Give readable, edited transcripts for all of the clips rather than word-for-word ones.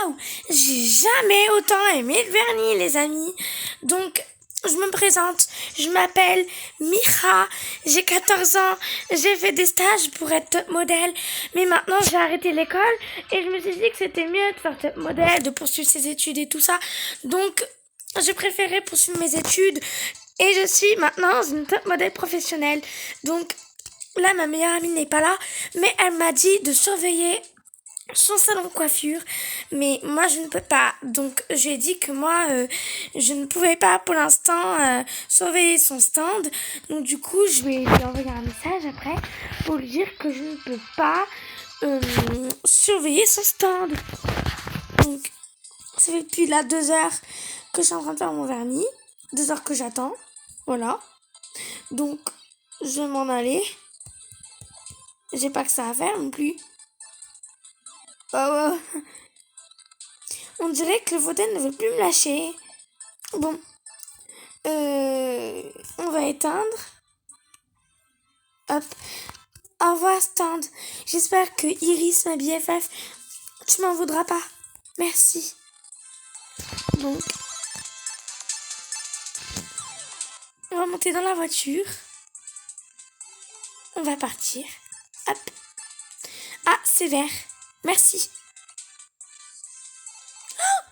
Waouh, j'ai jamais autant aimé le vernis, les amis. Donc, je me présente, je m'appelle Mira, j'ai 14 ans, j'ai fait des stages pour être top modèle, mais maintenant j'ai arrêté l'école et je me suis dit que c'était mieux de faire top modèle, de poursuivre ses études et tout ça. Donc, j'ai préféré poursuivre mes études et je suis maintenant une top modèle professionnelle. Donc, là, ma meilleure amie n'est pas là, mais elle m'a dit de surveiller son salon de coiffure, mais moi je ne peux pas. Donc j'ai dit que moi je ne pouvais pas pour l'instant surveiller son stand. Donc du coup je vais lui envoyer un message après pour lui dire que je ne peux pas surveiller son stand. Donc ça fait depuis là 2 heures que je suis en train de faire mon vernis, 2 heures que j'attends. Voilà. Donc je vais m'en aller. J'ai pas que ça à faire non plus. Oh, on dirait que le fauteuil ne veut plus me lâcher. Bon, on va éteindre. Hop. Au revoir, stand. J'espère que Iris, ma BFF, tu m'en voudras pas. Merci. Donc, on va monter dans la voiture. On va partir. Hop. Ah, c'est vert. Merci. Oh,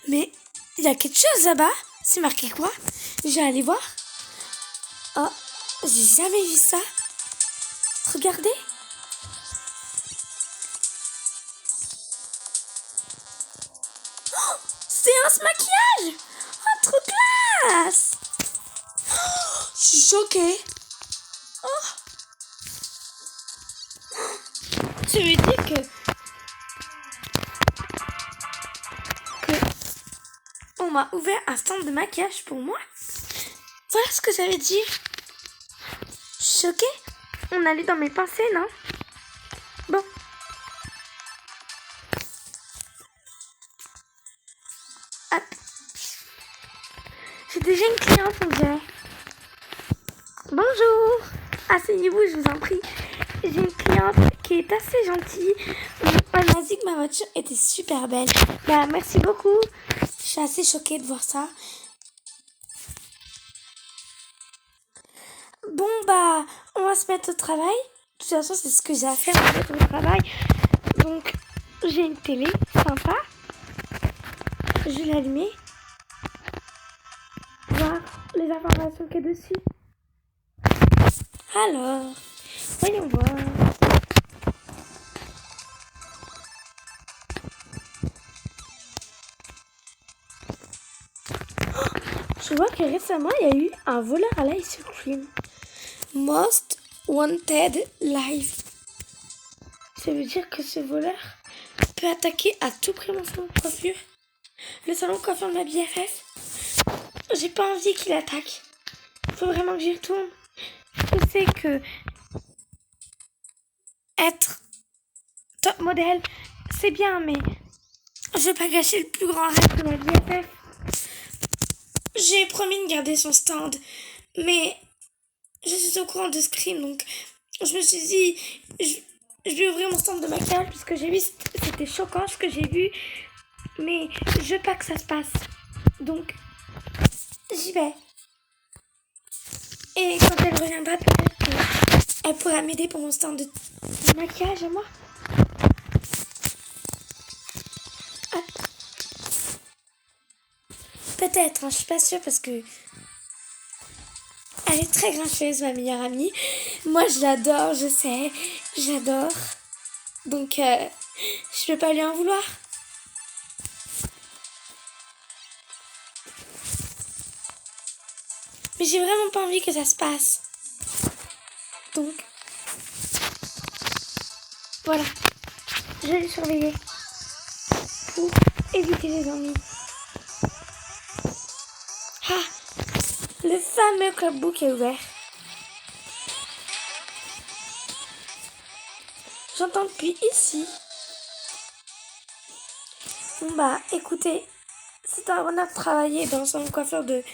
mais il y a quelque chose là-bas. C'est marqué quoi? Je vais aller voir. Oh, j'ai jamais vu ça. Regardez. Oh, c'est un maquillage. Oh, trop classe. Oh, je suis choquée. Oh. Ça veut dire que on m'a ouvert un stand de maquillage pour moi. Voilà ce que ça veut dire. Je suis choquée. On allait dans mes pensées, non? Bon. Hop. J'ai déjà une cliente, on dirait. Bonjour. Asseyez-vous, je vous en prie. J'ai une cliente qui est assez gentille. Elle m'a dit que ma voiture était super belle. Bah, merci beaucoup. Je suis assez choquée de voir ça. Bon, bah, on va se mettre au travail. De toute façon, c'est ce que j'ai à faire, me mettre au travail. Donc, j'ai une télé sympa. Je vais l'allumer. Voir les informations qu'il y a dessus. Alors, voyons voir. Je vois que récemment, il y a eu un voleur à l'ice cream. Most Wanted Live. Ça veut dire que ce voleur peut attaquer à tout prix mon salon de coiffure. Le salon de coiffure de ma BFF. J'ai pas envie qu'il attaque. Faut vraiment que j'y retourne. Je sais que être top modèle, c'est bien, mais je veux pas gâcher le plus grand rêve de ma BFF. J'ai promis de garder son stand, mais je suis au courant de ce crime, donc je me suis dit, je vais ouvrir mon stand de maquillage parce que j'ai vu, c'était choquant ce que j'ai vu, mais je veux pas que ça se passe. Donc, j'y vais. Et quand elle reviendra, peut-être qu'elle pourra m'aider pour mon stand de maquillage à moi. Hop. Peut-être, hein, je suis pas sûre parce que elle est très grincheuse, ma meilleure amie. Moi, je l'adore, je sais. J'adore. Donc, je peux pas lui en vouloir. Mais j'ai vraiment pas envie que ça se passe. Donc, voilà. Je vais le surveiller. Pour éviter les ennuis. Ah! Le fameux clubbook est ouvert. J'entends depuis ici. Bon bah, écoutez, c'est un honneur de travailler dans le salon de coiffure de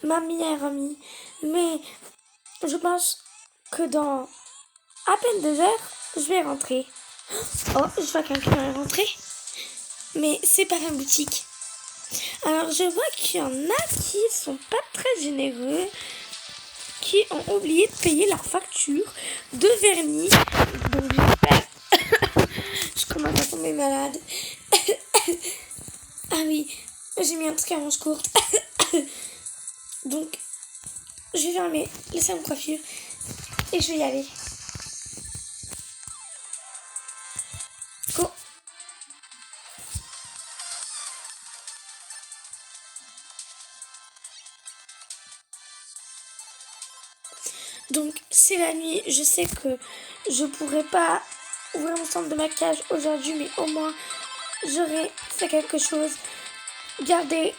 ma meilleure amie. Mais je pense que dans à peine 2 heures, je vais rentrer. Oh, je vois qu'un client est rentré. mais c'est pas la boutique. Alors je vois qu'il y en a qui sont pas très généreux, qui ont oublié de payer leur facture de vernis. Donc j'espère. Je commence à tomber malade. Ah oui, j'ai mis un truc à manches courtes. Donc je vais fermer les salons de coiffure et je vais y aller. Go. Donc c'est la nuit, je sais que je pourrais pas ouvrir mon centre de maquillage aujourd'hui, mais au moins j'aurai fait quelque chose. Garder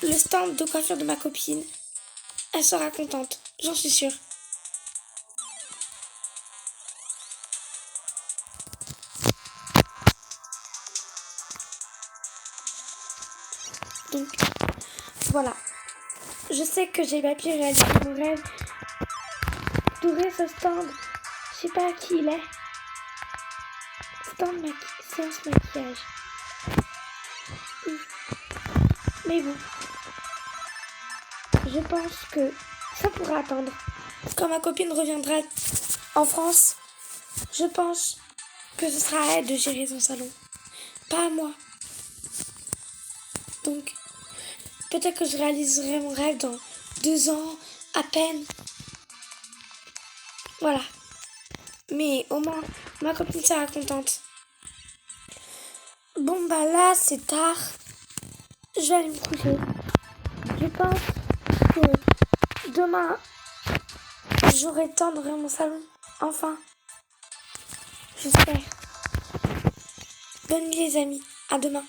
le stand de coiffure de ma copine. Elle sera contente, j'en suis sûre. Donc voilà, je sais que j'ai pas pu réaliser mon rêve d'ouvrir ce stand. Je sais pas à qui il est. Stand séance maquillage. Mais bon, je pense que ça pourra attendre. Quand ma copine reviendra en France, je pense que ce sera à elle de gérer son salon, pas à moi. Donc, peut-être que je réaliserai mon rêve dans 2 ans, à peine. Voilà. Mais au moins, ma copine sera contente. Bon, bah là, c'est tard. Je vais aller me coucher. Je pense que demain, j'aurai le temps d'ouvrir mon salon. Enfin. J'espère. Bonne nuit les amis. À demain.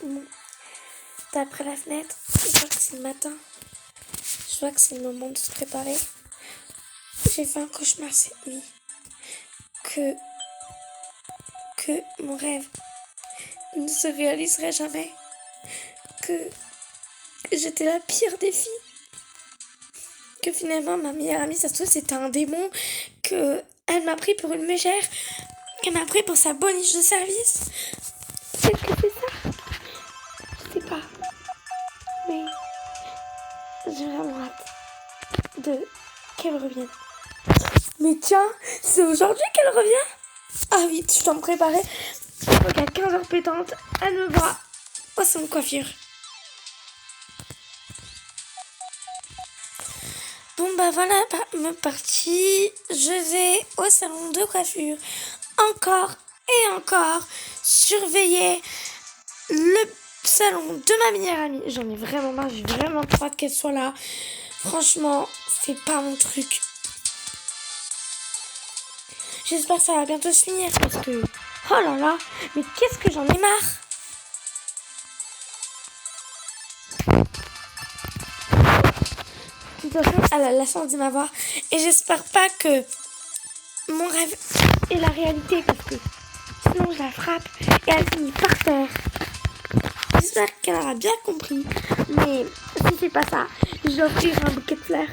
Bon. D'après la fenêtre, je vois que c'est le matin. Je vois que c'est le moment de se préparer. J'ai fait un cauchemar cette nuit. Que mon rêve ne se réaliserait jamais. Que j'étais la pire des filles. Que finalement, ma meilleure amie, ça se trouve, c'était un démon. Que elle m'a pris pour une mégère. Qu'elle m'a pris pour sa boniche de service. Peut-être que c'est ça. Je sais pas. Mais j'ai vraiment hâte qu'elle revienne. Mais tiens, c'est aujourd'hui qu'elle revient? Ah oui, je dois me préparer. Donc à 15h pétante, elle me voit au salon de coiffure. Bon bah voilà, me partie. Je vais au salon de coiffure. Encore et encore surveiller le salon de ma meilleure amie. J'en ai vraiment marre, j'ai vraiment trop hâte qu'elle soit là. Franchement, c'est pas mon truc. J'espère que ça va bientôt se finir parce que... Oh là là, mais qu'est-ce que j'en ai marre. De toute façon, elle a la chance de m'avoir. Et j'espère pas que mon rêve est la réalité parce que sinon je la frappe et elle finit par terre. J'espère qu'elle aura bien compris. Mais si c'est pas ça, je vais offrir un bouquet de fleurs.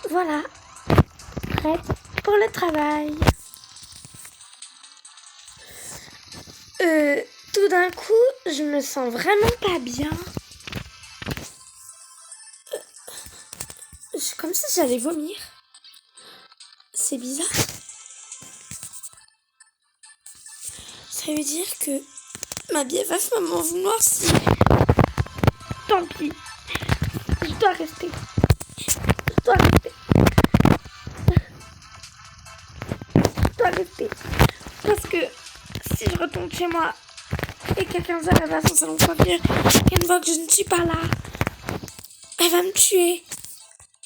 Voilà. Prête pour le travail. Tout d'un coup, je me sens vraiment pas bien. Comme si j'allais vomir. C'est bizarre. Ça veut dire que ma BFF va m'en vouloir si... Tant pis. Je dois rester. Je dois rester. Parce que si je retourne chez moi et qu'à 15h elle va à son salon de coiffure, qu'elle voit que je ne suis pas là, elle va me tuer.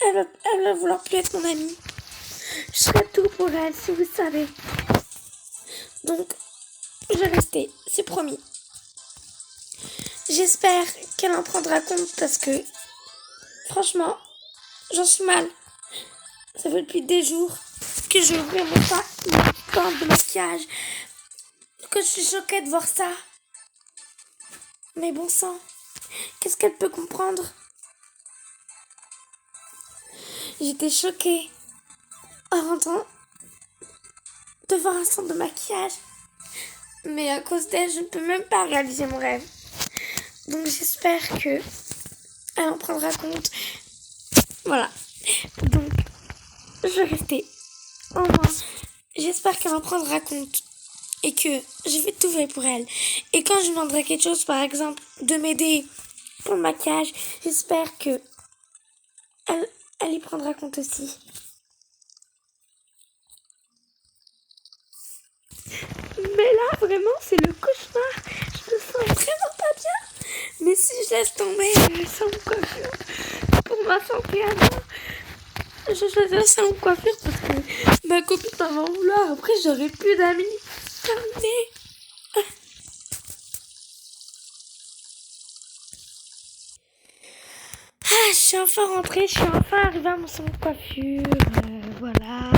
Elle va vouloir plus être mon amie. Je serai tout pour elle, si vous savez. Donc, je vais rester, c'est promis. J'espère qu'elle en prendra compte parce que, franchement, j'en suis mal. Ça fait depuis des jours que je ouvre mon stand de maquillage. Que je suis choquée de voir ça. Mais bon sang, qu'est-ce qu'elle peut comprendre? J'étais choquée en rentrant de voir un stand de maquillage. Mais à cause d'elle, je ne peux même pas réaliser mon rêve. Donc j'espère que elle en prendra compte. Voilà. Donc, je vais rester en moi. J'espère qu'elle en prendra compte. Et que je vais tout faire pour elle. Et quand je lui demanderai quelque chose, par exemple, de m'aider pour le maquillage, j'espère que elle y prendra compte aussi. Mais là, vraiment, c'est le cauchemar. Je me sens vraiment pas bien. Mais si je laisse tomber le salon de coiffure pour ma santé à moi, je choisis le salon de coiffure parce que ma copine va m'en vouloir. Après, j'aurai plus d'amis. Terminé. Je suis enfin rentrée, je suis enfin arrivée à mon salon de coiffure. Voilà.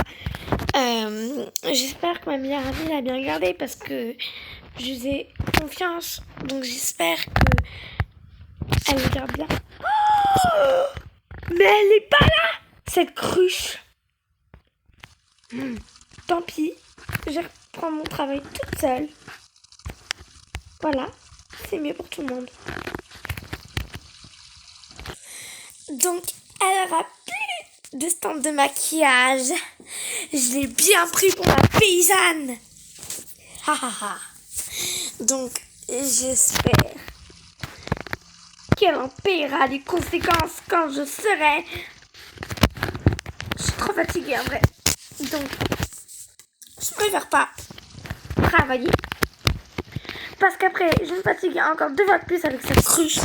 J'espère que ma meilleure amie l'a bien regardé parce que je lui ai confiance. Donc j'espère que elle le garde bien. Oh, mais elle est pas là, cette cruche. Tant pis, je vais reprendre mon travail toute seule. Voilà, c'est mieux pour tout le monde. Donc, elle aura plus de stand de maquillage. Je l'ai bien pris pour ma paysanne. Ha ha ha. Donc, j'espère qu'elle en paiera les conséquences quand je serai. Je suis trop fatiguée en vrai. Donc, je préfère pas travailler. Parce qu'après, je me fatigue encore 2 fois de plus avec cette cruche.